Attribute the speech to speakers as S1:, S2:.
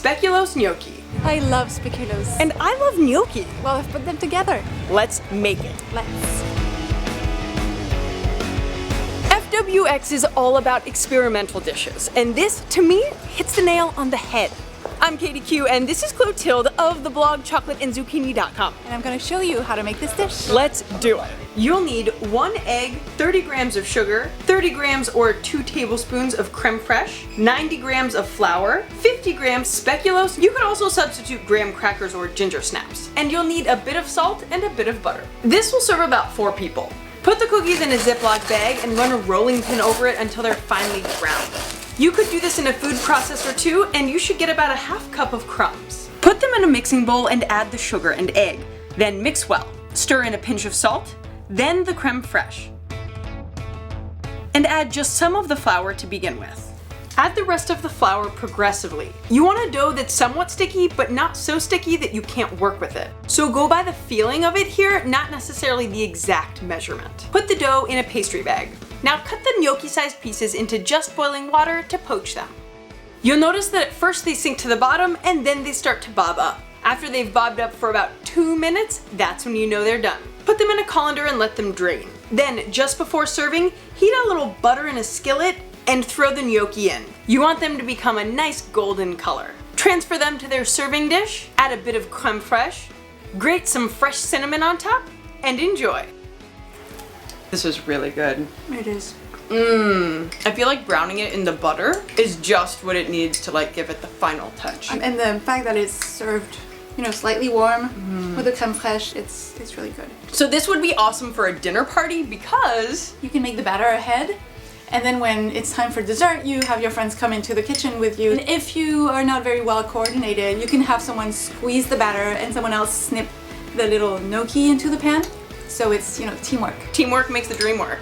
S1: Speculoos Gnocchi.
S2: I love speculoos.
S1: And I love gnocchi.
S2: Well, I've put them together.
S1: Let's make it.
S2: Let's.
S1: FWX is all about experimental dishes, and this, to me, hits the nail on the head. I'm Katie Q, and this is Clotilde of the blog chocolateandzucchini.com.
S2: And I'm gonna show you how to make this dish.
S1: Let's do it. You'll need 1 egg, 30 grams of sugar, 30 grams or 2 tablespoons of creme fraiche, 90 grams of flour, 50 grams speculoos. You can also substitute graham crackers or ginger snaps. And you'll need a bit of salt and a bit of butter. This will serve about 4 people. Put the cookies in a Ziploc bag and run a rolling pin over it until they're finely browned. You could do this in a food processor too, and you should get about a ½ cup of crumbs. Put them in a mixing bowl and add the sugar and egg. Then mix well. Stir in a pinch of salt, then the creme fraiche. And add just some of the flour to begin with. Add the rest of the flour progressively. You want a dough that's somewhat sticky, but not so sticky that you can't work with it. So go by the feeling of it here, not necessarily the exact measurement. Put the dough in a pastry bag. Now cut the gnocchi-sized pieces into just boiling water to poach them. You'll notice that at first they sink to the bottom and then they start to bob up. After they've bobbed up for about 2 minutes, that's when you know they're done. Put them in a colander and let them drain. Then, just before serving, heat a little butter in a skillet and throw the gnocchi in. You want them to become a nice golden color. Transfer them to their serving dish, add a bit of creme fraiche, grate some fresh cinnamon on top, and enjoy. This is really good.
S2: It is.
S1: I feel like browning it in the butter is just what it needs to like give it the final touch.
S2: And the fact that it's served, you know, slightly warm with the creme fraiche, it's really good.
S1: So this would be awesome for a dinner party because
S2: You can make the batter ahead, and then when it's time for dessert, you have your friends come into the kitchen with you. And if you are not very well coordinated, you can have someone squeeze the batter and someone else snip the little gnocchi into the pan. So it's, you know, teamwork.
S1: teamwork makes the dream work.